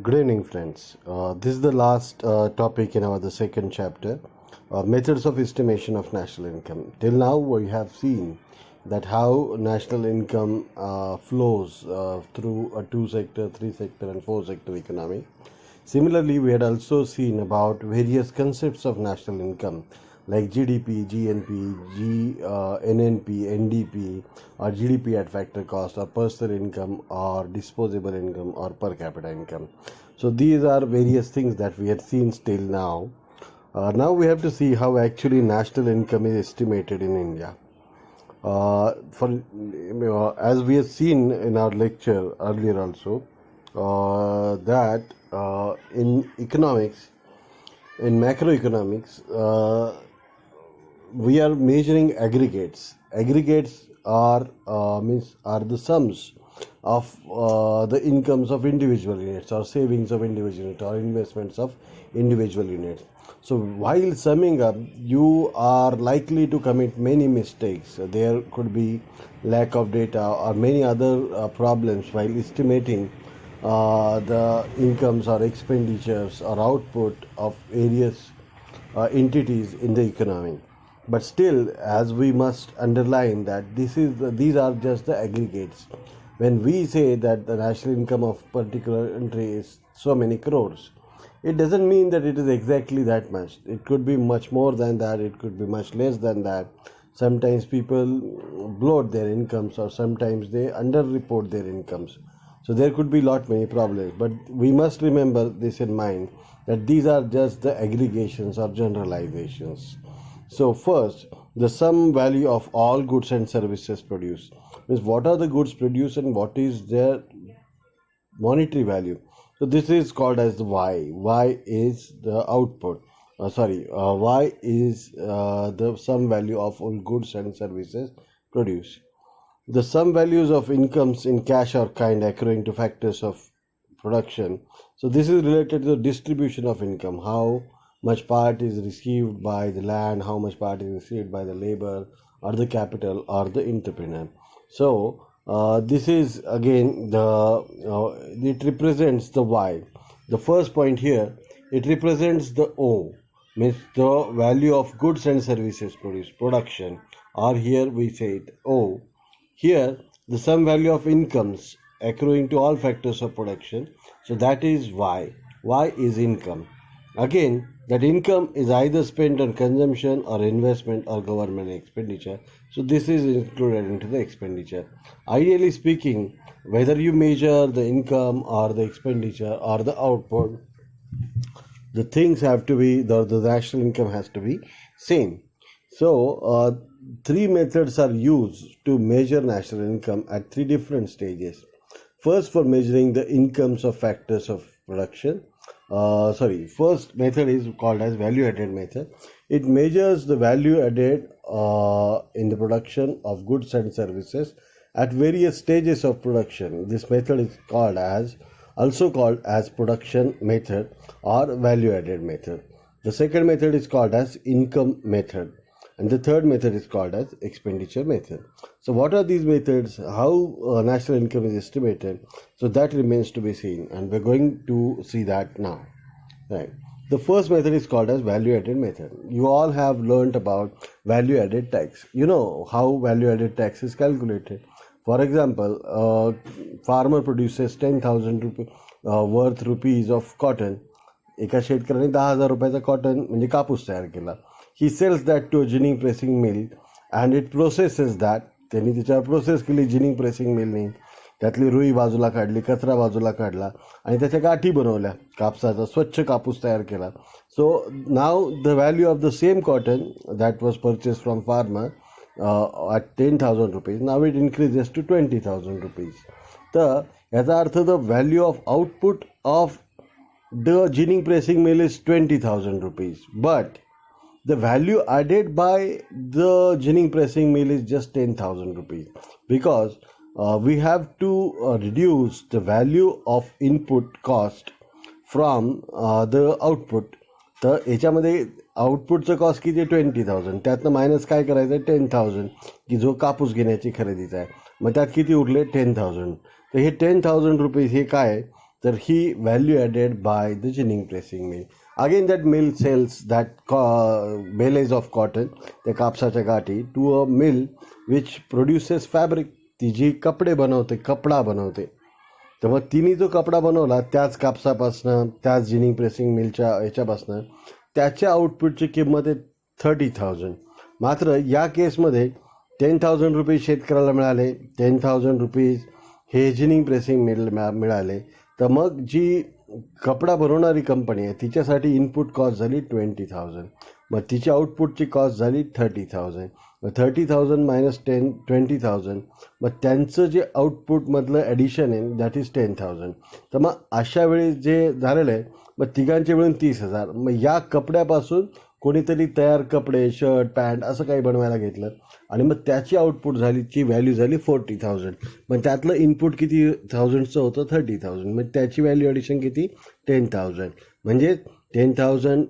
Good evening, friends. This is the last topic in our the second chapter, methods of estimation of national income. Till now, we have seen that how national income flows through a two-sector, three-sector, and four-sector economy. Similarly, we had also seen about various concepts of national income like GDP, GNP, NNP, NDP, or GDP at factor cost, or personal income, or disposable income, or per capita income. So these are various things that we had seen till now. Now we have to see how actually national income is estimated in India. As we have seen in our lecture earlier also, that in economics, in macroeconomics, we are measuring aggregates. Aggregates are are the sums of the incomes of individual units, or savings of individual units, or investments of individual units. So while summing up, you are likely to commit many mistakes. There could be lack of data or many other problems while estimating the incomes or expenditures or output of various entities in the economy. But still, as we must underline that these are just the aggregates. When we say that the national income of particular country is so many crores, it doesn't mean that it is exactly that much. It could be much more than that, it could be much less than that. Sometimes people bloat their incomes, or sometimes they underreport their incomes. So there could be lot many problems, but we must remember this in mind, that these are just the aggregations or generalizations. So first, the sum value of all goods and services produced means what are the goods produced and what is their monetary value. So this is called as the Y. Y is the output. Y is the sum value of all goods and services produced. The sum values of incomes in cash or kind accruing to factors of production. So this is related to the distribution of income. How much part is received by the land, how much part is received by the labor or the capital or the entrepreneur. So this is again it represents the Y. The first point here, it represents the O, means the value of goods and services produced, production, or here we say it O. Here the sum value of incomes accruing to all factors of production, so that is Y. Y is income. Again, that income is either spent on consumption or investment or government expenditure. So this is included into the expenditure. Ideally speaking, whether you measure the income or the expenditure or the output, the things have to be, the national income has to be same. So three methods are used to measure national income at three different stages. First, for measuring the incomes of factors of production. First method is called as value added method. It measures the value added in the production of goods and services at various stages of production. This method is also called as production method or value added method. The second method is called as income method, and the third method is called as expenditure method. So what are these methods? How national income is estimated? So that remains to be seen, and we're going to see that now. Right. The first method is called as value added method. You all have learnt about value added tax. You know how value added tax is calculated. For example, farmer produces 10,000 worth rupees of cotton. एका शेतकऱ्याने 10,000 रुपयाचा cotton म्हणजे कापूस तयार केला. He sells that to a ginning pressing mill and it processes that. त्यांनी त्याच्यावर process केली जिनिंग प्रेसिंग मिलनी. त्यातली रुई बाजूला काढली, कचरा बाजूला काढला आणि त्याच्या गाठी बनवल्या, कापसाचा स्वच्छ कापूस तयार केला. So now the value of the same cotton that was purchase from farmer at 10,000 rupees. Now it increases to 20,000 rupees. तर याचा earth the value of output of the ginning pressing mill is 20,000 rupees, but the value added by the ginning pressing mill is just 10,000 rupees, because we have to reduce the value of input cost from the output. तर याच्यामध्ये आउटपुटचं cost किती 20,000, त्यातनं minus काय करायचं 10,000 की जो कापूस घेण्याची खरेदीचा आहे. मग त्यात किती उरले 10,000. तर हे 10,000 रुपीज हे काय, तर ही value added by the ginning pressing mill. Again that mill sells that bales of cotton, त्या कापसाच्या गाठी, to a mill which produces fabric, ती जी कपडे बनवते, कपडा बनवते. तर मग तिने जो कपडा बनवला त्याच कापसापासनं, त्याच जिनिंग प्रेसिंग मिलच्या ह्याच्यापासनं, त्याच्या आउटपुटची किंमत आहे 30,000. मात्र या केसमध्ये 10,000 रुपीज शेतकऱ्याला मिळाले, 10,000 रुपीज हे जिनिंग प्रेसिंग मिल मिळाले. तर मग जी कपडा बनवणारी कंपनी आहे तिच्यासाठी इनपुट कॉस्ट झाली 20,000. मग तिची आउटपुटची कॉस्ट झाली 30,000. मग 30,000 मायनस 20,000, मग त्यांचं जे आउटपुटमधलं ॲडिशन आहे दॅट इज 10,000. तर मग अशा वेळी जे झालेलं आहे, मग तिघांचे मिळून 30,000. मग या कपड्यापासून कोणीतरी तयार कपडे, शर्ट, पॅन्ट असं काही बनवायला घेतलं आणि मग त्याची आउटपुट झाली, ची व्हॅल्यू झाली 40,000. मग त्यातलं इनपुट किती थाउजंडचं होतं? 30,000. मग त्याची व्हॅल्यू ॲडिशन किती? 10,000. म्हणजे 10,000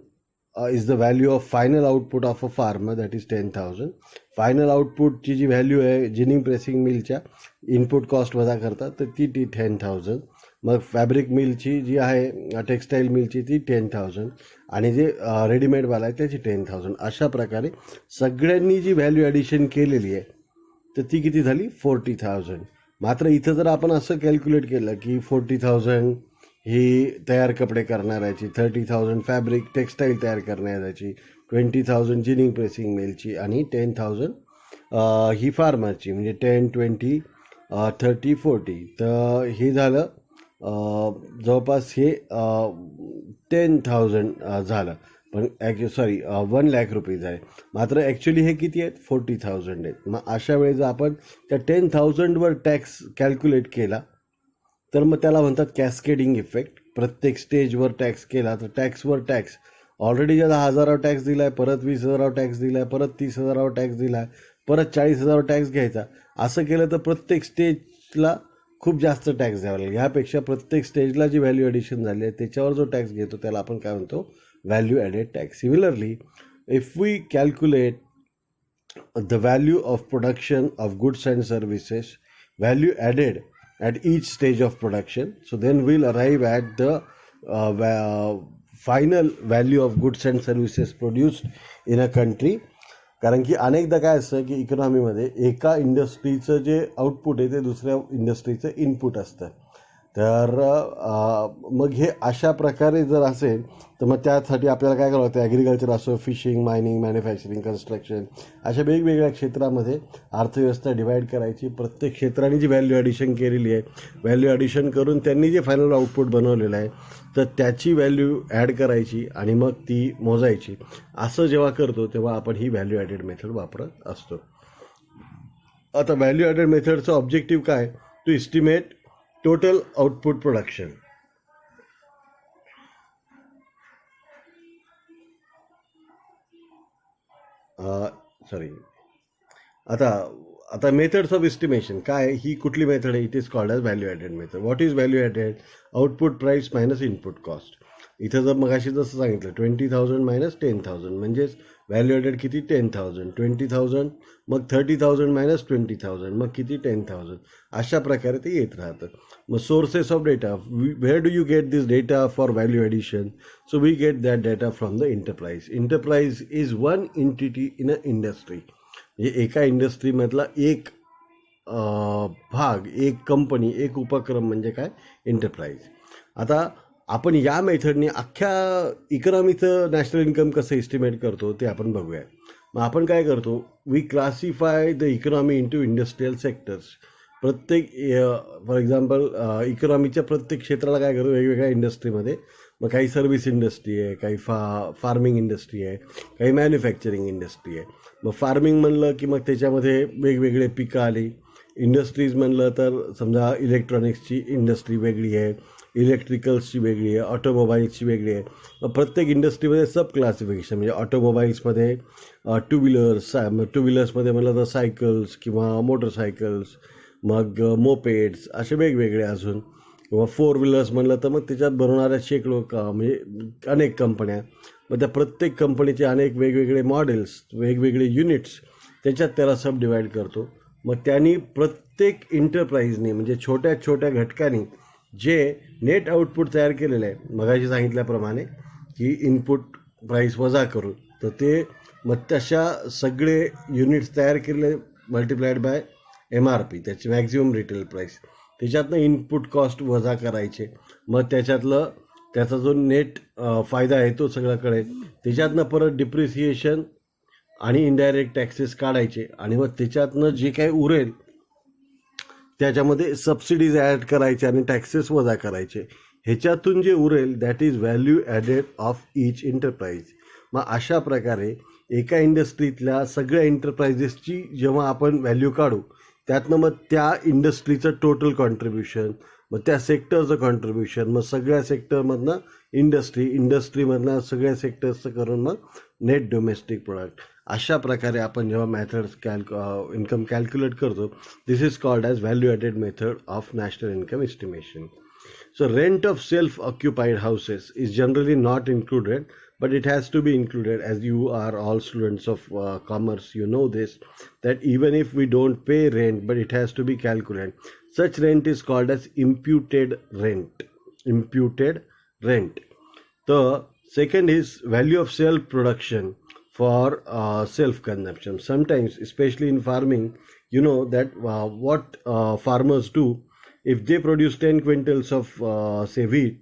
is the value of final output of a farmer, that is 10,000. Final आउटपुटची जी व्हॅल्यू आहे जिनिंग प्रेसिंग मिलच्या इनपुट कॉस्ट वजा करतात तर ती 10,000. मग फॅब्रिक मिलची जी आहे, टेक्स्टाईल मिलची, ती 10,000 आणि जे रेडीमेडवाला आहे त्याची 10,000. अशा प्रकारे सगळ्यांनी जी व्हॅल्यू ॲडिशन केलेली आहे तर ती किती झाली? 40,000. मात्र इथं जर आपण असं कॅल्क्युलेट केलं की 40,000 ही तयार कपडे करणाऱ्याची, 30,000 फॅब्रिक टेक्स्टाईल तयार करणाऱ्याची, 20,000 जिनिंग प्रेसिंग मिलची आणि 10,000 ही फार्मरची, म्हणजे 10, 20, 30, 40. तर हे झालं जवळपास हे 10,000 झालं. पण 1 लाख रुपीज आहे. मात्र ॲक्च्युली हे किती आहेत? 40,000 आहेत. मग अशा वेळेस आपण त्या 10,000वर टॅक्स कॅल्क्युलेट केला तर मग त्याला म्हणतात कॅस्केडिंग इफेक्ट. प्रत्येक स्टेजवर टॅक्स केला तर टॅक्सवर टॅक्स, ऑलरेडी ज्या 10,000वर टॅक्स दिला आहे, परत 20,000वर टॅक्स दिला आहे, परत 30,000वर टॅक्स दिला आहे, परत 40,000वर टॅक्स घ्यायचा. असं केलं तर प्रत्येक स्टेजला खूप जास्त टॅक्स द्यावा लागेल. ह्यापेक्षा प्रत्येक स्टेजला जी व्हॅल्यू ॲडिशन झाली आहे त्याच्यावर जो टॅक्स घेतो त्याला आपण काय म्हणतो? Value added tax. Similarly if we calculate the value of production of goods and services, value added at each stage of production, so then we'll arrive at the final value of goods and services produced in a country. कारण की अनेकदा काय असतं की इकॉनॉमीमध्ये एका इंडस्ट्रीचं जे output आहे ते दुसऱ्या इंडस्ट्रीचं इनपुट असतं. तर मग हे अशा प्रकारे जर असेल तर मग त्यासाठी आपल्याला काय करावं लागतं? ॲग्रिकल्चर असो, फिशिंग, मायनिंग, मॅन्युफॅक्चरिंग, कन्स्ट्रक्शन, अशा वेगवेगळ्या क्षेत्रामध्ये अर्थव्यवस्था डिवाईड करायची. प्रत्येक क्षेत्राने जी व्हॅल्यू ॲडिशन केलेली आहे, व्हॅल्यू ॲडिशन करून त्यांनी जे फायनल आउटपुट बनवलेलं आहे तर त्याची व्हॅल्यू ॲड करायची आणि मग ती मोजायची. असं जेव्हा करतो तेव्हा आपण ही व्हॅल्यू ॲडेड मेथड वापरत असतो. आता व्हॅल्यू ॲडेड मेथडचं ऑब्जेक्टिव्ह काय? To estimate total output production. आता मेथड्स ऑफ एस्टिमेशन काय? ही कुठली मेथड आहे? It is called as value added method. What is value added? Output price minus input cost. इथं जर मगाशी जसं सांगितलं 20,000 मायनस 10,000 म्हणजेच व्हॅल्यू ॲडेड किती? 10,000. 20,000 मग 30,000 मायनस 20,000 मग किती? 10,000. अशा प्रकारे ते येत राहतं. मग sources of data, where do you get this data for value addition? So we get that data from the enterprise. Enterprise is one entity in a industry. म्हणजे एका इंडस्ट्रीमधला एक भाग, एक कंपनी, एक उपक्रम म्हणजे काय? एंटरप्राइज. आता आपण या मेथडने अख्ख्या इकॉनॉमीचं नॅशनल इन्कम कसं एस्टिमेट करतो ते आपण बघूया. मग आपण काय करतो? We classify the economy into industrial sectors. प्रत्येक फॉर एक्झाम्पल इकॉनॉमीच्या प्रत्येक क्षेत्राला काय करतो? वेगवेगळ्या इंडस्ट्रीमध्ये मग काही सर्व्हिस इंडस्ट्री आहे, काही फार्मिंग इंडस्ट्री आहे, काही मॅन्युफॅक्चरिंग इंडस्ट्री आहे. मग फार्मिंग म्हणलं की मग त्याच्यामध्ये वेगवेगळे पिकं आली. इंडस्ट्रीज म्हणलं तर समजा इलेक्ट्रॉनिक्सची इंडस्ट्री वेगळी आहे, इलेक्ट्रिकल्सची वेगळी आहे, ऑटोमोबाईल्सची वेगळी आहे. मग प्रत्येक इंडस्ट्रीमध्ये सब क्लासिफिकेशन, म्हणजे ऑटोमोबाईल्समध्ये टू व्हीलर्समध्ये म्हणलं तर सायकल्स किंवा मोटरसायकल्स, मग मोपेड्स, असे वेगवेगळे अजून. किंवा 4 व्हीलर्स म्हणलं तर मग त्याच्यात बनवणाऱ्या शेकडो म्हणजे अनेक कंपन्या. मग त्या प्रत्येक कंपनीचे अनेक वेगवेगळे मॉडेल्स, वेगवेगळे युनिट्स, त्याच्यात त्याला सब डिवाईड करतो. मग त्यांनी प्रत्येक एंटरप्राइजने म्हणजे छोट्या छोट्या घटकांनी जे नेट आउटपुट तयार केलेलं आहे मगाशी सांगितल्याप्रमाणे की इनपुट प्राईस वजा करून, तर ते मग तशा सगळे युनिट्स तयार केलेले मल्टिप्लाइड बाय MRP, त्याची मॅक्झिमम रिटेल प्राईस, त्याच्यातनं इनपुट कॉस्ट वजा करायचे, मग त्याचा जो नेट फायदा आहे तो सगळा कळेल, त्याच्यातनं परत डिप्रिसिएशन आणि इनडायरेक्ट टॅक्सेस काढायचे, आणि मग त्याच्यातनं जे काही उरेल त्याच्यामध्ये सबसिडीज ॲड करायचे आणि टॅक्सेस वजा करायचे. ह्याच्यातून जे उरेल that is value added of each enterprise. मग अशा प्रकारे एका इंडस्ट्रीतल्या सगळ्या एंटरप्राइजेसची जेव्हा आपण व्हॅल्यू काढू, त्यातनं मग त्या इंडस्ट्रीचं टोटल कॉन्ट्रीब्युशन, मग त्या सेक्टरचं कॉन्ट्रीब्युशन, मग सगळ्या सेक्टरमधनं इंडस्ट्रीमधनं सगळ्या सेक्टर्सचं करून मग नेट डोमेस्टिक प्रोडक्ट. अशा प्रकारे आपण जेव्हा मेथड्स इन्कम कॅल्क्युलेट करतो, this is called as value added method of national income estimation. So rent of self-occupied houses is generally not included, but it has to be included, as you are all students of commerce. You know this, that even if we don't pay rent, but it has to be calculated. Such rent is called as imputed rent. Imputed rent. The second is value of self-production for self-consumption. Sometimes, especially in farming, you know that what farmers do. If they produce 10 quintals of say wheat,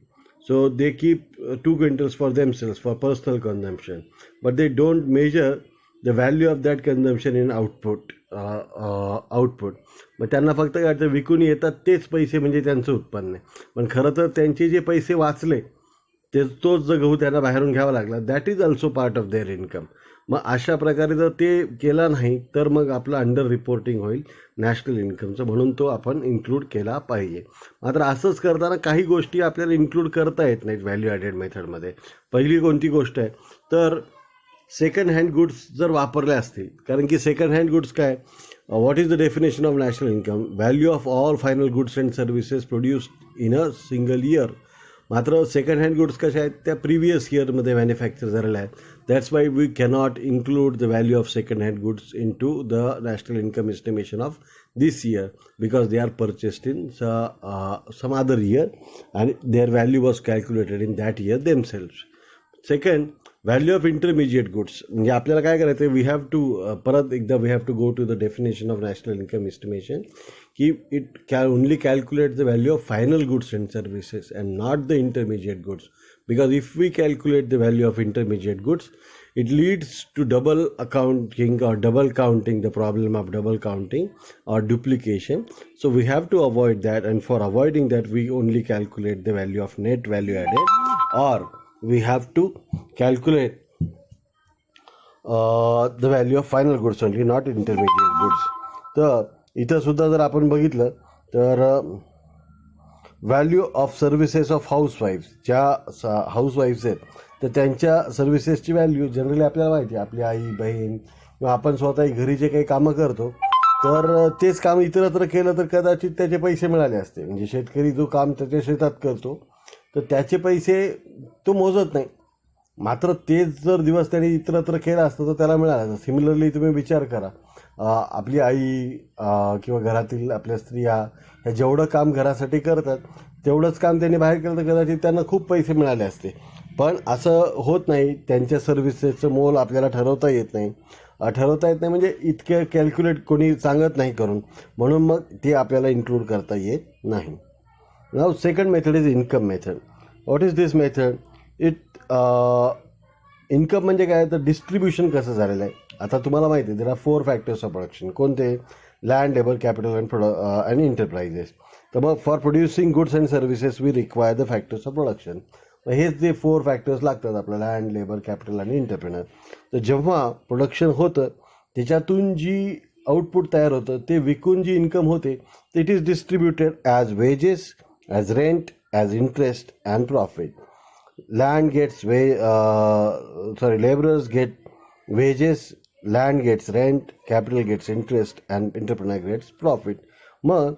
so they keep 2 quintals for themselves for personal consumption, but they don't measure the value of that consumption in output. मग त्यांना फक्त काय वाटतं विकून येतात तेच पैसे म्हणजे त्यांचं उत्पन्न आहे, पण खरं तर त्यांचे जे पैसे वाचले तोच जो गहू त्यांना बाहेरून घ्यावा लागला, that is also part of their income. मग अशा प्रकारे जर ते केला नाही तर मग आपलं अंडर रिपोर्टिंग होईल नॅशनल इन्कमचं, म्हणून तो आपण इन्क्लूड केला पाहिजे. मात्र असंच करताना काही गोष्टी आपल्याला इन्क्लूड करता येत नाहीत व्हॅल्यू ॲडेड मेथडमध्ये. पहिली कोणती गोष्ट आहे तर सेकंड हँड गुड्स जर वापरले असतील, कारण की सेकंड हँड गुड्स काय, what is the definition of national income, value of all final goods and services produced in a single year. मात्र सेकंड हँड गुड्स कशा आहेत त्या प्रिव्हियस इयरमध्ये मॅन्युफॅक्चर झालेल्या आहेत. That's why we cannot include the value of second hand goods into the national income estimation of this year, because they are purchased in some other year and their value was calculated in that year themselves. Second, value of intermediate goods. म्हणजे आपल्याला काय करायचं आहे, we have to परत एकदा we have to go to the definition of national income estimation, की it only calculate the value of final goods and services and not the intermediate goods, because if we calculate the value of intermediate goods it leads to double accounting or double counting, the problem of double counting or duplication. So we have to avoid that, and for avoiding that we only calculate the value of net value added, or we have to calculate the value of final goods only, not intermediate goods. तर इथं सुद्धा जर आपण बघितलं तर value of services of हाऊसवाईफ्स, ज्या हाऊसवाईफ्स आहेत तर त्यांच्या सर्व्हिसेसची व्हॅल्यू जनरली आपल्याला माहिती आहे, आपली आई बहीण किंवा आपण स्वतःही घरी जे काही कामं करतो तर तेच काम इतरत्र केलं तर कदाचित त्याचे पैसे मिळाले असते. म्हणजे शेतकरी जो काम त्याच्या शेतात करतो तर त्याचे पैसे तो मोजत नाही, मात्र तेच जर दिवस त्याने इतरत्र केला असतं तर त्याला मिळालं. सिमिलरली तुम्ही विचार करा, आपली आई किंवा घरातील आपल्या स्त्रिया ह्या जेवढं काम घरासाठी करतात तेवढंच काम त्यांनी बाहेर केलं तर कदाचित त्यांना खूप पैसे मिळाले असते, पण असं होत नाही. त्यांच्या सर्व्हिसेसचं मोल आपल्याला ठरवता येत नाही म्हणजे इतके कॅल्क्युलेट कोणी सांगत नाही करून, म्हणून मग ते आपल्याला इन्क्लूड करता येत नाही. Now second method is income method. What is this method? Income म्हणजे काय तर डिस्ट्रीब्युशन कसं झालेलं आहे. आता तुम्हाला माहिती आहे there are 4 factors of production. कोणते? Land, labour, capital and enterprises. तर मग for producing goods and services we require the factors of production. मग हेच जे 4 फॅक्टर्स लागतात आपल्याला, लँड, लेबर, कॅपिटल आणि एंटरप्रेनर. तर जेव्हा प्रोडक्शन होतं त्याच्यातून जी आउटपुट तयार होतं ते विकून जी इन्कम होते it is distributed as wages, as rent, as interest and profit. Land gets laborers get wages, land gets rent, capital gets interest and entrepreneur gets profit. मग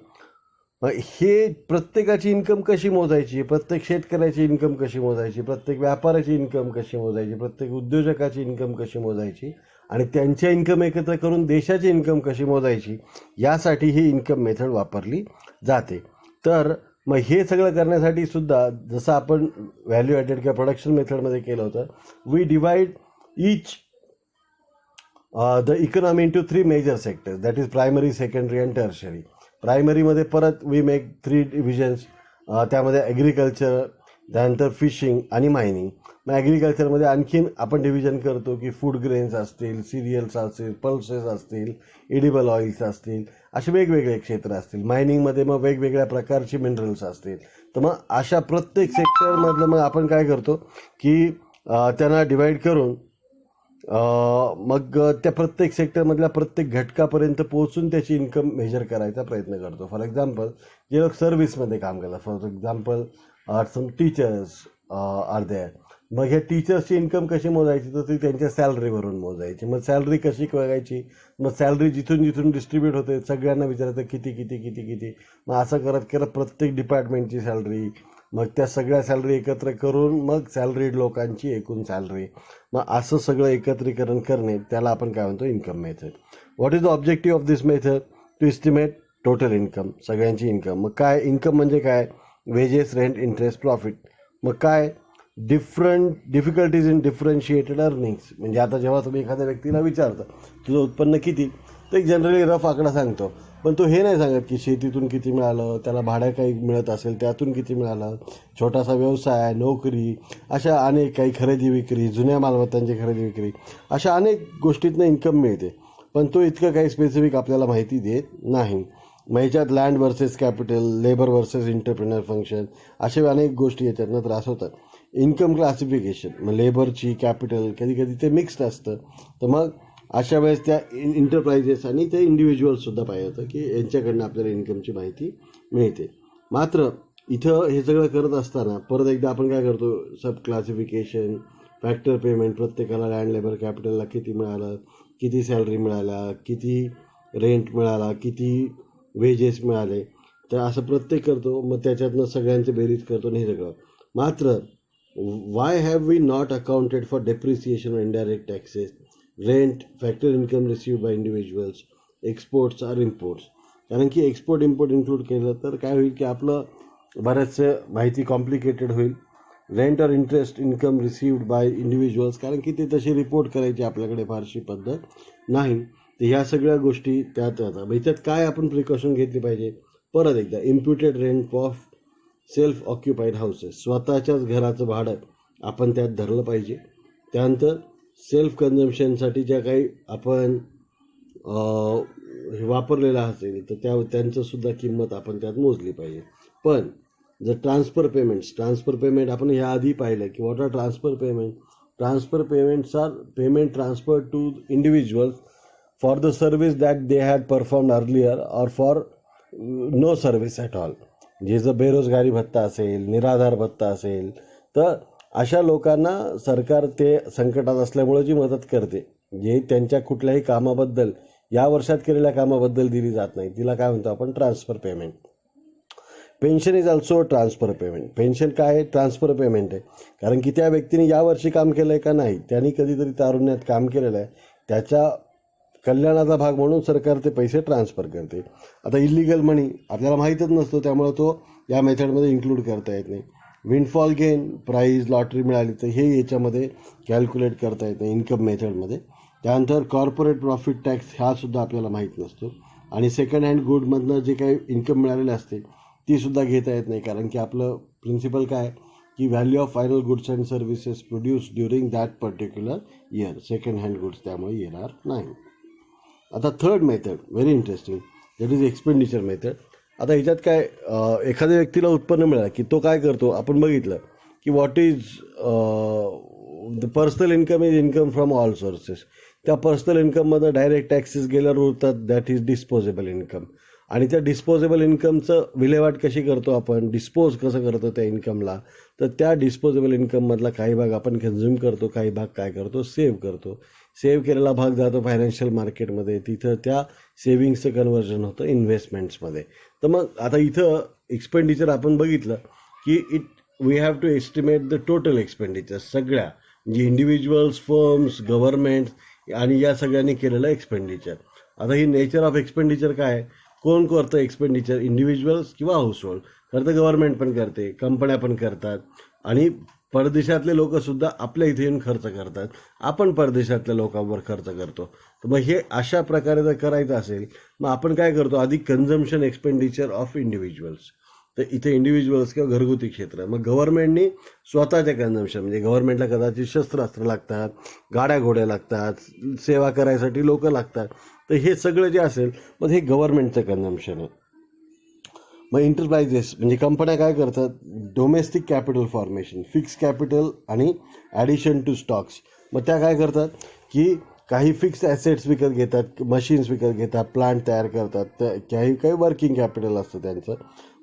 हे प्रत्येकाची इन्कम कशी मोजायची, प्रत्येक शेतकऱ्याची इन्कम कशी मोजायची, प्रत्येक व्यापाऱ्याची इन्कम कशी मोजायची, प्रत्येक उद्योजकाची इन्कम कशी मोजायची आणि त्यांच्या इन्कम एकत्र करून देशाची इन्कम कशी मोजायची, यासाठी ही इन्कम मेथड वापरली जाते. तर मग हे सगळं करण्यासाठी सुद्धा जसं आपण व्हॅल्यू ॲडेड किंवा प्रोडक्शन मेथडमध्ये केलं होतं, we divide each the economy into 3 major sectors, that is primary, secondary and tertiary. प्रायमरीमध्ये परत वी मेक 3 डिव्हिजन्स, त्यामध्ये ॲग्रिकल्चर, त्यानंतर फिशिंग आणि मायनिंग. मग ॲग्रिकल्चरमध्ये आणखीन आपण डिव्हिजन करतो की फूड ग्रेन्स असतील, सिरियल्स असतील, पल्सेस असतील, एडिबल ऑइल्स असतील, असे वेगवेगळे क्षेत्र असतील. मायनिंगमध्ये मग वेगवेगळ्या प्रकारची मिनरल्स असतील. तर मग अशा प्रत्येक सेक्टरमधलं मग आपण काय करतो की त्यांना डिवाईड करून मग त्या प्रत्येक सेक्टरमधल्या प्रत्येक घटकापर्यंत पोहोचून त्याची इन्कम मेजर करायचा प्रयत्न करतो. फॉर एक्झाम्पल, जे लोक सर्व्हिसमध्ये काम करतात, for example some teachers are there, मग ह्या टीचर्सची इन्कम कशी मोजायची, तर ती त्यांच्या सॅलरीवरून मोजायची. मग सॅलरी कशी बघायची, मग सॅलरी जिथून जिथून डिस्ट्रीब्यूट होते सगळ्यांना विचारायचं किती किती किती किती. मग असं करत करत प्रत्येक डिपार्टमेंटची सॅलरी, मग त्या सगळ्या सॅलरी एकत्र करून मग सॅलरीड लोकांची एकूण सॅलरी, मग असं सगळं एकत्रीकरण करणे, त्याला आपण काय म्हणतो, income method. What is the objective of this method? To estimate total income, सगळ्यांची इन्कम. मग काय इन्कम म्हणजे काय? Wages, rent, interest, profit. मग काय डिफिकल्टीज इन डिफरन्शिएटेड अर्निंग्स, म्हणजे आता जेव्हा तुम्ही एखाद्या व्यक्तीला विचारता तुझं उत्पन्न किती, तर एक जनरली रफ आकडा सांगतो, पण तो हे नाही सांगत की शेतीतून किती मिळालं, त्याला भाडं काही मिळत असेल त्यातून किती मिळालं, छोटासा व्यवसाय, नोकरी, अशा अनेक काही खरेदी विक्री, जुन्या मालमत्तांची खरेदी विक्री, अशा अनेक गोष्टीतनं इन्कम मिळते. पण तो इतकं काही स्पेसिफिक आपल्याला माहिती देत नाही. मग ह्याच्यात land versus capital, labour versus entrepreneur function, अशा अनेक गोष्टी याच्यातनं त्रास होतात. इन्कम क्लासिफिकेशन, मग लेबरची, कॅपिटल, कधी कधी ते मिक्स्ड असतं. तर मग अशा वेळेस त्या इंटरप्राइजेस आणि ते इंडिव्हिज्युअल्ससुद्धा पाहिजे होतं की यांच्याकडनं आपल्याला इन्कमची माहिती मिळते. मात्र इथं हे सगळं करत असताना परत एकदा आपण काय करतो, सब क्लासिफिकेशन, फॅक्टर पेमेंट, प्रत्येकाला लँड, लेबर, कॅपिटलला किती मिळालं, किती सॅलरी मिळाल्या, किती रेंट मिळाला, किती वेजेस मिळाले, तर असं प्रत्येक करतो. मग त्याच्यातनं सगळ्यांचे बेरीज करतो आणि हे सगळं. मात्र why have we not accounted for depreciation, indirect taxes, rent, factor income received by individuals, exports or imports? कारण की एक्सपोर्ट इम्पोर्ट इन्क्लूड केलं तर काय होईल की आपलं बऱ्याचशा माहिती कॉम्प्लिकेटेड होईल. रेंट और interest income received by individuals, कारण की ते तशी रिपोर्ट करायची आपल्याकडे फारशी पद्धत नाही. तर ह्या सगळ्या गोष्टी त्यात राहतात. ह्याच्यात काय आपण प्रिकॉशन घेतली पाहिजे? परत एकदा, imputed rent of self occupied houses, स्वतःच्याच घराचं भाडं आपण त्यात धरलं पाहिजे. त्यानंतर सेल्फ कन्झम्पशनसाठी ज्या काही आपण वापरलेला असेल तर त्यांचंसुद्धा किंमत आपण त्यात मोजली पाहिजे. पण जर ट्रान्सफर पेमेंट आपण ह्याआधी पाहिलं की what are transfer payments are payment transfer to individuals for the service that they had perform earlier or for no service at all. जे जर बेरोजगारी भत्ता असेल, निराधार भत्ता असेल, तर अशा लोकांना सरकार ते संकटात असल्यामुळे जी मदत करते, जे त्यांच्या कुठल्याही कामाबद्दल, या वर्षात केलेल्या कामाबद्दल दिली जात नाही, तिला काय म्हणतो आपण, transfer payment. Pension is also transfer payment. Pension काय आहे? ट्रान्सफर पेमेंट आहे. कारण की त्या व्यक्तीने यावर्षी काम केलं आहे का नाही, त्यांनी कधीतरी तारुण्यात काम केलेलं आहे, त्याच्या कल्याणाचा भाग म्हणून सरकार ते पैसे ट्रान्सफर करते. आता इलिगल मनी आपल्याला माहीतच नसतो, त्यामुळे तो या मेथडमध्ये इन्क्लूड करता येत नाही. विंडफॉल गेन, प्राईज, लॉटरी मिळाली तर हे याच्यामध्ये कॅल्क्युलेट करता येत नाही इन्कम मेथडमध्ये. त्यानंतर कॉर्पोरेट प्रॉफिट टॅक्स हा सुद्धा आपल्याला माहीत नसतो. आणि सेकंड हँड गुडमधनं जे काही इन्कम मिळालेले असते तीसुद्धा घेता येत नाही. कारण की आपलं प्रिन्सिपल काय की value of final goods and services produce during that particular year, second hand goods त्यामुळे येणार नाही. आता third method very interesting, that is expenditure method. आता ह्याच्यात काय, एखाद्या व्यक्तीला उत्पन्न मिळालं की तो काय करतो, आपण बघितलं की what is the personal income is income from all sources. त्या पर्सनल इन्कममध्ये डायरेक्ट टॅक्सेस गेल्यावर उरतात, दॅट इज डिस्पोजेबल इन्कम. आणि त्या डिस्पोजेबल इन्कमचं विल्हेवाट कशी करतो आपण, डिस्पोज कसं करतो त्या इन्कमला, तर त्या डिस्पोजेबल इन्कममधला काही भाग आपण कन्झ्युम करतो, काही भाग काय करतो, सेव्ह करतो. सेव्ह केलेला भाग जातो फायनान्शियल मार्केटमध्ये, तिथं त्या सेव्हिंग्सचं कन्व्हर्जन होतं इन्व्हेस्टमेंट्समध्ये. तर मग आता इथं एक्सपेंडिचर आपण बघितलं की we have to estimate the total expenditure, सगळ्या म्हणजे इंडिव्हिज्युअल्स, फर्म्स, गव्हर्नमेंट्स आणि या सगळ्यांनी केलेलं एक्सपेंडिचर. आता ही नेचर ऑफ एक्सपेंडिचर काय आहे, कोण करतं एक्सपेंडिचर, इंडिव्हिज्युअल्स किंवा हाऊसहोल्ड. खरं तर गव्हर्नमेंट पण करते, कंपन्या पण करतात आणि परदेशातले लोक सुद्धा आपल्या इथे येऊन खर्च करतात, आपण परदेशातल्या लोकांवर खर्च करतो. तर मग हे अशा प्रकारे जर करायचं असेल मग आपण काय करतो, आधी कन्झम्पशन एक्सपेंडिचर ऑफ इंडिव्हिज्युअल्स. तर इथे इंडिव्हिज्युअल्स किंवा घरगुती क्षेत्र, मग गव्हर्नमेंटनी स्वतःच्या कन्झम्पशन, म्हणजे गव्हर्नमेंटला कदाचित शस्त्रास्त्र लागतात, गाड्या घोड्या लागतात, सेवा करायसाठी लोक लागतात, तर हे सगळं जे असेल मग हे गव्हर्नमेंटचं कन्झम्पशन आहे. मग इंटरप्राइजेस म्हणजे कंपन्या काय करतात, domestic capital formation, fix capital आणि ॲडिशन टू स्टॉक्स. मग त्या काय करतात की काही फिक्स ॲसेट्स विकत घेतात, मशीन्स विकत घेतात, प्लांट तयार करतात, तर काही काही वर्किंग कॅपिटल असतं त्यांचं.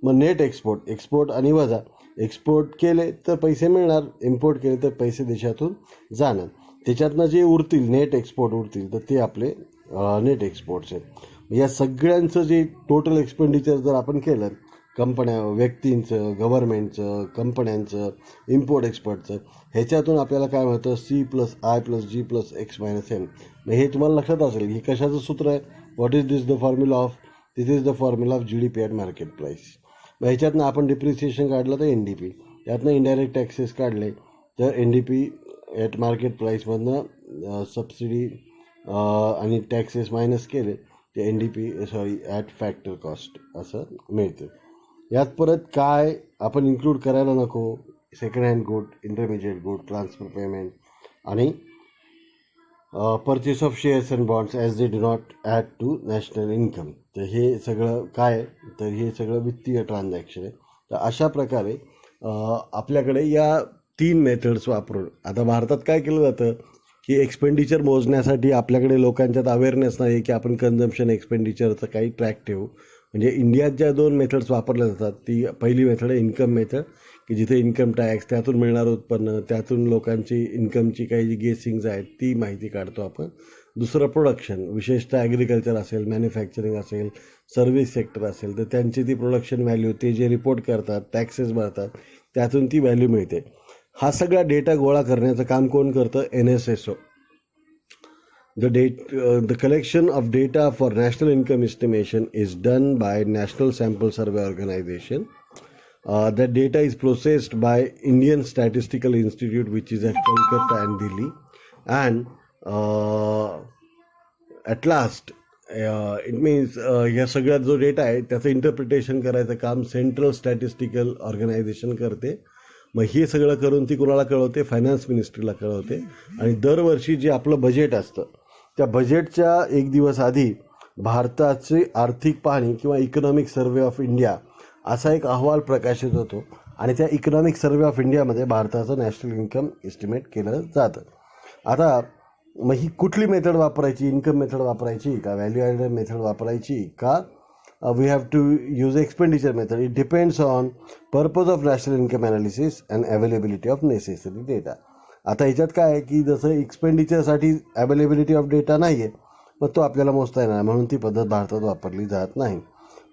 मग नेट एक्सपोर्ट आणि वजा. एक्सपोर्ट केले तर पैसे मिळणार, इम्पोर्ट केले तर पैसे देशातून जाणार. त्याच्यातनं जे उरतील, नेट एक्सपोर्ट उरतील, तर ते आपले नेट एक्सपोर्ट्स आहेत. या सगळ्यांचं जे टोटल एक्सपेंडिचर जर आपण केलं, कंपन्या, व्यक्तींचं, गव्हर्नमेंटचं, कंपन्यांचं, इम्पोर्ट एक्सपोर्टचं, ह्याच्यातून आपल्याला काय मिळतं, C+I+G+X-M. मग हे तुम्हाला लक्षात असेल हे कशाचं सूत्र आहे, what is this the formula of, this is the formula of GDP at market price. मग ह्याच्यातनं आपण डिप्रिसिएशन काढलं तर NDP, त्यातनं इनडायरेक्ट टॅक्सेस काढले तर NDP ॲट मार्केट प्राईसमधनं सबसिडी आणि टॅक्सेस मायनस केले ते ॲट फॅक्टर कॉस्ट असं मिळतं. यात परत काय आपण इन्क्लूड करायला नको, second hand good, intermediate good, transfer payment आणि purchase of shares and bonds as they do not add to national income. तर हे सगळं काय, तर हे सगळं वित्तीय ट्रान्झॅक्शन आहे. तर अशा प्रकारे आपल्याकडे या 3 मेथड्स वापरून, आता भारतात काय केलं जातं की एक्सपेंडिचर मोजण्यासाठी आपल्याकडे लोकांच्यात अवेअरनेस नाही की आपण कन्झम्पशन एक्सपेंडिचरचं काही ट्रॅक ठेवू. म्हणजे इंडियात ज्या 2 मेथड्स वापरल्या जातात, ती पहिली मेथड आहे इन्कम मेथड, की जिथे इन्कम टॅक्स, त्यातून मिळणारं उत्पन्न, त्यातून लोकांची इन्कमची काही जी गेसिंग्ज आहेत ती माहिती काढतो आपण. दुसरं प्रोडक्शन, विशेषतः ॲग्रिकल्चर असेल, मॅन्युफॅक्चरिंग असेल, सर्व्हिस सेक्टर असेल, तर त्यांची ती प्रोडक्शन व्हॅल्यू ते जे रिपोर्ट करतात, टॅक्सेस भरतात, त्यातून ती व्हॅल्यू मिळते. हा सगळा डेटा गोळा करण्याचं काम कोण करतं, NSSO. The collection of data for national income estimation is done by National Sample Survey Organization. That data is processed by Indian Statistical Institute, which is at Kolkata and Delhi. And at last, it means या सगळ्यात जो data आहे त्याचं interpretation करायचं काम central statistical organisation करते. मग हे सगळं करून ती कुणाला कळवते, फायनान्स मिनिस्ट्रीला कळवते. आणि दरवर्षी जे आपलं बजेट असतं त्या बजेटच्या 1 दिवस आधी भारताची आर्थिक पाहणी किंवा इकॉनॉमिक सर्व्हे ऑफ इंडिया असा एक अहवाल प्रकाशित होतो आणि त्या इकॉनॉमिक सर्व्हे ऑफ इंडियामध्ये भारताचं नॅशनल इन्कम एस्टिमेट केलं जातं. आता मग ही कुठली मेथड वापरायची, इन्कम मेथड वापरायची का व्हॅल्यू ॲडेड मेथड वापरायची का we have to use expenditure method? It depends on purpose of national income analysis and availability of necessary data. आता ह्याच्यात काय आहे की जसं एक्सपेंडिचरसाठी अवेलेबिलिटी ऑफ डेटा नाही आहे, मग तो आपल्याला मोजता येणार, म्हणून ती पद्धत भारतात वापरली जात नाही.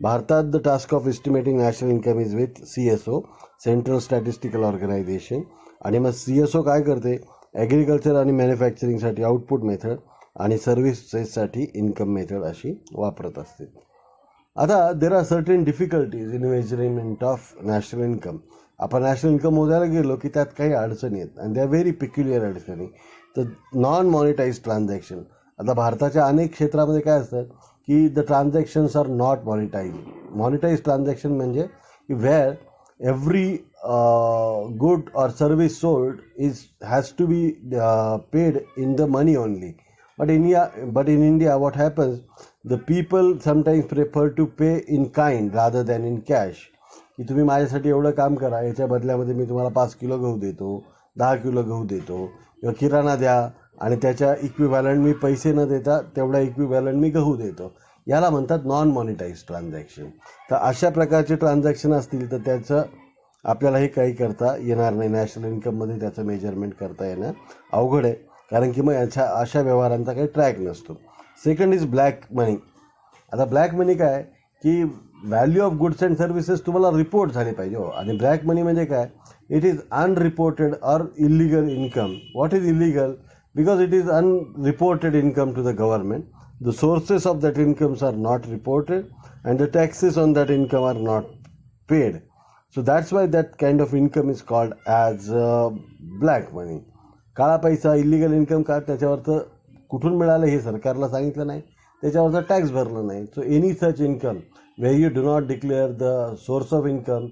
भारतात the task of estimating national income is with CSO, central statistical organisation. आणि मग CSO काय करते, ॲग्रिकल्चर आणि मॅन्युफॅक्चरिंगसाठी आउटपुट मेथड आणि सर्व्हिसेससाठी इन्कम मेथड अशी वापरत असते. आता there are certain difficulties in measurement of national income. आपण नॅशनल इन्कम मोजायला गेलो की त्यात काही अडचणी आहेत आणि दे आर व्हेरी पिक्युलियर अडचणी. तर नॉन मॉनिटाईज ट्रान्झॅक्शन, आता भारताच्या अनेक क्षेत्रामध्ये काय असतं की the transactions are not monetise. Monetise transaction म्हणजे where every good or service sold has to be paid in the money only. But in India, what happens? The people sometimes prefer to pay in kind rather than in cash. की तुम्ही माझ्यासाठी एवढं काम करा, याच्या बदल्यामध्ये मी तुम्हाला 5 kilo गहू देतो, 10 किलो गहू देतो, किंवा किराणा द्या आणि त्याच्या इक्विव्हॅलंट मी पैसे न देता तेवढा इक्विव्हॅलंट मी गहू देतो. याला म्हणतात नॉन मॉनिटाईज ट्रान्झॅक्शन. तर अशा प्रकारचे ट्रान्झॅक्शन असतील तर त्याचं आपल्याला हे काही करता येणार नाही. नॅशनल इन्कममध्ये त्याचं मेजरमेंट करता येणं अवघड आहे, कारण की मग अशा व्यवहारांचा काही ट्रॅक नसतो. Second is black money. आता ब्लॅक मनी काय की value of goods and services तुम्हाला रिपोर्ट झाले पाहिजे हो. आणि ब्लॅक मनी म्हणजे काय, it is unreported or illegal income. What is illegal? Because it is unreported income to the government. The sources of that incomes are not reported and the taxes on that income are not paid. So that's why that kind of income is called as black money. काळा पैसा, illegal income का, त्याच्यावर तर कुठून मिळालं हे सरकारला सांगितलं नाही, त्याच्यावरचा टॅक्स भरलं नाही. So any such income where you do not declare the source of income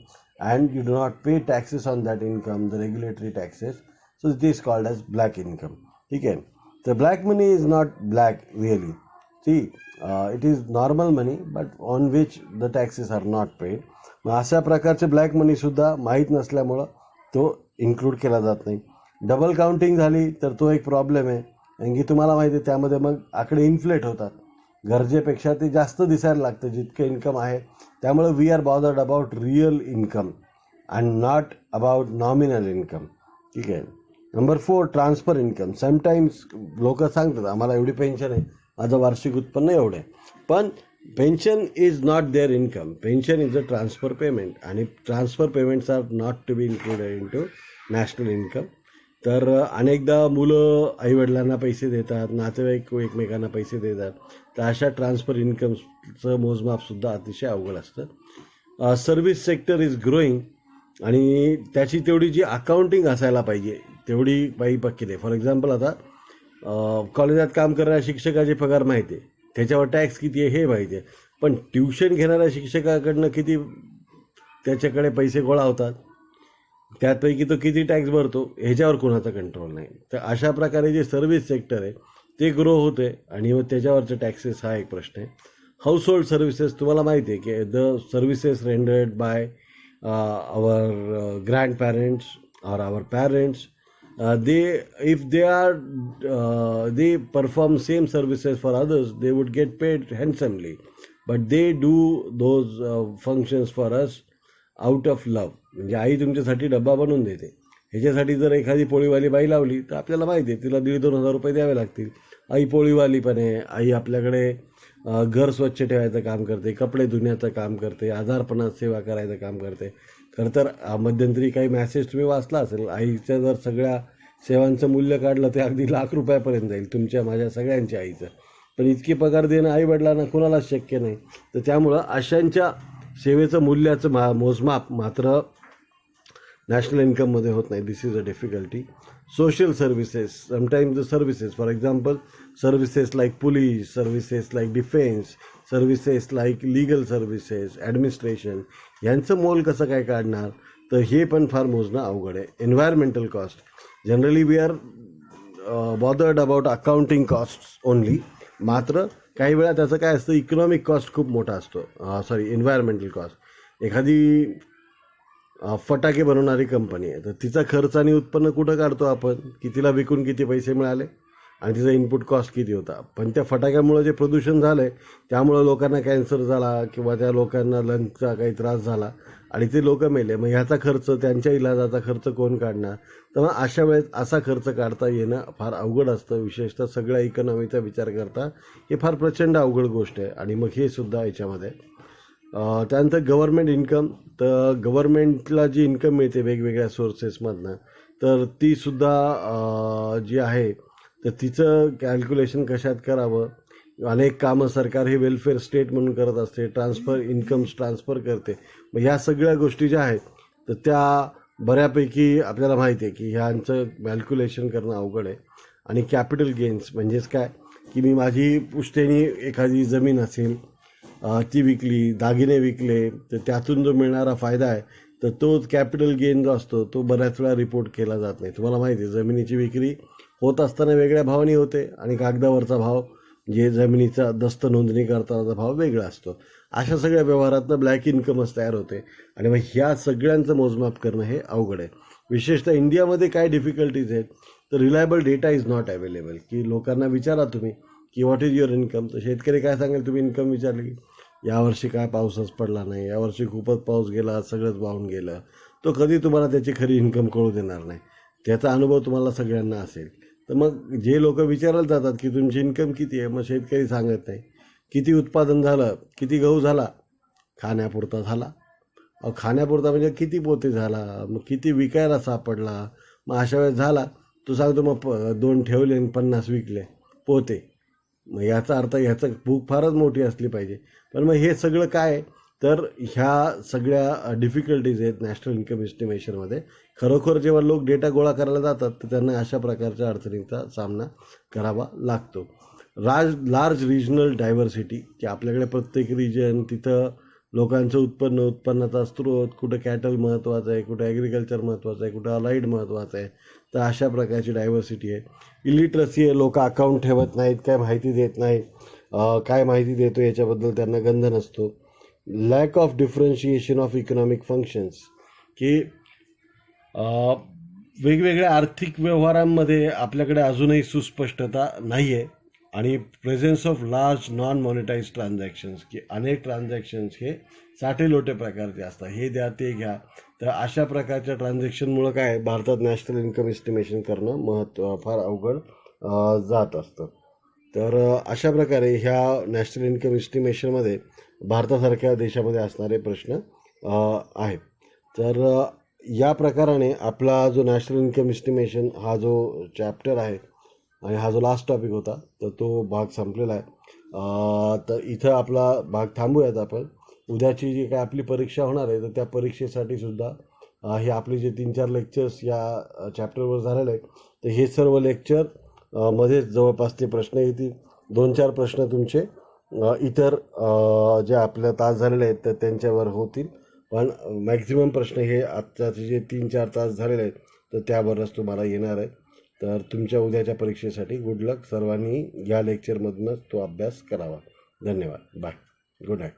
and you do not pay taxes on that income, the regulatory taxes, so it is called as black income. Okay, the black money is not black really. See, it is normal money but on which the taxes are not paid. मग अशा प्रकारचे black मनीसुद्धा माहीत नसल्यामुळं तो include केला जात नाही. Double counting झाली तर तो एक प्रॉब्लेम आहे, कारण की तुम्हाला माहिती आहे त्यामध्ये मग आकडे इन्फ्लेट होतात, गरजेपेक्षा ते जास्त दिसायला लागतं जितकं इन्कम आहे. त्यामुळे we are bothered about real income and not about nominal income. ठीक आहे. Number 4, transfer income. समटाईम्स लोक सांगतात आम्हाला एवढी पेन्शन आहे, माझं वार्षिक उत्पन्न एवढं आहे, पण pension is not their income. Pension is a transfer payment आणि transfer payments are not to be included in to national income. तर अनेकदा मुलं आईवडिलांना पैसे देतात, नातेवाईक एकमेकांना पैसे देतात, तर अशा ट्रान्सफर इन्कमचं मोजमापसुद्धा अतिशय अवघड असतं. सर्व्हिस सेक्टर इज ग्रोईंग आणि त्याची तेवढी जी अकाउंटिंग असायला पाहिजे तेवढी बाई पक्की नाही. फॉर एक्झाम्पल आता कॉलेजात काम करणाऱ्या शिक्षकाचे पगार माहिती आहे, त्याच्यावर टॅक्स किती आहे हे माहिती आहे, पण ट्युशन घेणाऱ्या शिक्षकाकडनं किती त्याच्याकडे पैसे गोळा होतात, त्यापैकी तो किती टॅक्स भरतो ह्याच्यावर कोणाचा कंट्रोल नाही. तर अशा प्रकारे जे सर्व्हिस सेक्टर आहे ते ग्रो होते आणि मग त्याच्यावरचे टॅक्सेस हा एक प्रश्न आहे. हाऊस होल्ड सर्व्हिसेस तुम्हाला माहिती आहे की the services rendered by our grandparents or our parents, they perform same services for others, they would get paid handsomely, but they do those functions for us out of love. म्हणजे आई तुमच्यासाठी डब्बा बनवून देते, ह्याच्यासाठी जर एखादी पोळीवाली बाई लावली तर आपल्याला माहिती आहे तिला 1,500-2,000 रुपये द्यावे लागतील. आई पोळीवाली पण आहे, आई आपल्याकडे घर स्वच्छ ठेवायचं काम करते, कपडे धुण्याचं काम करते, आजारपणात सेवा करायचं काम करते. खरं तर मध्यंतरी काही मॅसेज तुम्ही वाचला असेल, आईच्या जर सगळ्या सेवांचं मूल्य काढलं ते अगदी लाख रुपयापर्यंत जाईल, तुमच्या माझ्या सगळ्यांच्या आईचं. पण इतकी पगार देणं आईवडिलांना कुणालाच शक्य नाही. तर त्यामुळं अशांच्या सेवेचं मूल्याचं मोजमाप मात्र नॅशनल इन्कममध्ये होत नाही. This is a difficulty. Social services, sometimes the services, for example services like police, services like defence, services like legal services, administration, यांचं मोल कसं काय काढणार, तर हे पण फार मोजणं अवघड आहे. Environmental cost, generally we are bothered about accounting costs only, मात्र काही वेळा त्याचं काय असतं, इकॉनॉमिक कॉस्ट खूप मोठा असतो. एन्व्हायरमेंटल कॉस्ट, एखादी फटाके बनवणारी कंपनी आहे तर तिचा खर्च आणि उत्पन्न कुठं काढतो आपण, की तिला विकून किती पैसे मिळाले आणि तिचा इनपुट कॉस्ट किती होता. पण त्या फटाक्यामुळं जे प्रदूषण झालं आहे त्यामुळं लोकांना कॅन्सर झाला किंवा त्या लोकांना लंगचा काही त्रास झाला आणि ते लोक मेले, मग ह्याचा खर्च, त्यांच्या इलाजाचा खर्च कोण काढणार. तर मग अशा वेळेस असा खर्च काढता येणं फार अवघड असतं, विशेषतः सगळ्या इकॉनॉमीचा विचार करता हे फार प्रचंड अवघड गोष्ट आहे. आणि मग हे सुद्धा याच्यामध्ये त्यानंतर गव्हर्मेंट इन्कम, तर गव्हर्मेंटला जी इन्कम मिळते वेगवेगळ्या सोर्सेसमधनं, तर तीसुद्धा जी आहे तर तिचं कॅल्क्युलेशन कशात करावं. अनेक कामं सरकार हे वेलफेअर स्टेट म्हणून करत असते, इन्कम्स ट्रान्सफर करते. मग ह्या सगळ्या गोष्टी ज्या आहेत तर त्या बऱ्यापैकी आपल्याला माहिती आहे की ह्यांचं कॅल्क्युलेशन करणं अवघड आहे. आणि कॅपिटल गेन्स म्हणजेच काय, की मी माझी पुश्तैनी एखादी जमीन असेल ती विकली, दागिने विकले, तर त्यातून जो मिळणारा फायदा आहे तर तो कॅपिटल गेन जो असतो तो बऱ्याच वेळा रिपोर्ट केला जात नाही. तुम्हाला माहिती आहे जमिनीची विक्री होत असताना वेगळ्या भावाने होते आणि कागदावरचा भाव, जे जमिनीचा दस्त नोंदणी करतानाचा भाव वेगळा असतो. अशा सगळ्या व्यवहारातनं ब्लॅक इन्कमच तयार होते आणि मग ह्या सगळ्यांचं मोजमाप करणं हे अवघड आहे. विशेषतः इंडियामध्ये काय डिफिकल्टीज आहेत, तर reliable data is not available. की लोकांना विचारा तुम्ही की व्हॉट इज युअर इन्कम, तर शेतकरी काय सांगेल, तुम्ही इन्कम विचारली की यावर्षी काय पाऊसच पडला नाही, यावर्षी खूपच पाऊस गेला, सगळंच वाहून गेलं, तो कधी तुम्हाला त्याची खरी इन्कम कळू देणार नाही. त्याचा अनुभव तुम्हाला सगळ्यांना असेल. तर मग जे लोक विचारायला जातात की तुमची इन्कम किती आहे, मग शेतकरी सांगत नाही. किती उत्पादन झालं, किती गहू झाला, खाण्यापुरता झाला. खाण्यापुरता म्हणजे किती पोते झाला, मग किती विकायला सापडला, मग अशा वेळेस झाला तो सांगतो मग 2 ठेवले आणि 50 विकले पोते. मग याचा अर्थ ह्याचं भूक फारच मोठी असली पाहिजे. पण मग हे सगळं काय, तर ह्या सगळ्या डिफिकल्टीज आहेत नॅशनल इन्कम एस्टिमेशनमध्ये. खरोखर जेव्हा लोक डेटा गोळा करायला जातात तर त्यांना अशा प्रकारच्या अडचणींचा सामना करावा लागतो. लार्ज रिजनल डायव्हर्सिटी, की आपल्याकडे प्रत्येक रिजन, तिथं लोकांचं उत्पन्नाचा स्रोत, कुठं कॅटल महत्त्वाचं आहे, कुठं ॲग्रिकल्चर महत्त्वाचं आहे, कुठं अलाइड महत्त्वाचं आहे, तर अशा प्रकारची डायव्हर्सिटी आहे. इलिटरसी आहे, लोक अकाउंट ठेवत नाहीत, काय माहिती देत नाहीत, काय माहिती देतो याच्याबद्दल त्यांना गंध नसतो. Lack of differentiation of economic functions, की वेगवेगळ्या आर्थिक व्यवहारांमध्ये आपल्याकडे अजूनही सुस्पष्टता नाही आहे. आणि presence of large non monetise transactions, की अनेक ट्रान्झॅक्शन्स हे साठेलोटे प्रकारचे असतात, हे द्या ते घ्या. तर अशा प्रकारच्या ट्रान्झॅक्शनमुळं काय भारतात नॅशनल इन्कम एस्टिमेशन करणं फार अवघड जात असतं. तर अशा प्रकारे ह्या नॅशनल इन्कम एस्टिमेशनमध्ये भारतासारख्या देशामध्ये असणारे प्रश्न आहेत. तर या प्रकाराने आपला जो नॅशनल इन्कम एस्टिमेशन हा जो चॅप्टर आहे आणि हा जो लास्ट टॉपिक होता तर तो भाग संपलेला आहे. तर इथं आपला भाग थांबूयात आपण. उद्याची जी काय आपली परीक्षा होणार आहे तर त्या परीक्षेसाठी सुद्धा हे आपले जे 3-4 लेक्चर्स या चॅप्टरवर झालेले आहेत तर हे सर्व लेक्चर मध्येच जवळपास ते प्रश्न येतील. 2-4 प्रश्न तुमचे इतर जे आपल्या तास झालेले आहेत तर त्यांच्यावर होतील, पण मॅक्झिमम प्रश्न हे आत्ताचे जे 3-4 तास झालेले आहेत तर त्यावरच तुम्हाला येणार आहेत. तर तुमच्या उद्याच्या परीक्षेसाठी गुड लक. सर्वांनी या लेक्चरमधूनच तो अभ्यास करावा. धन्यवाद. बाय. Good night.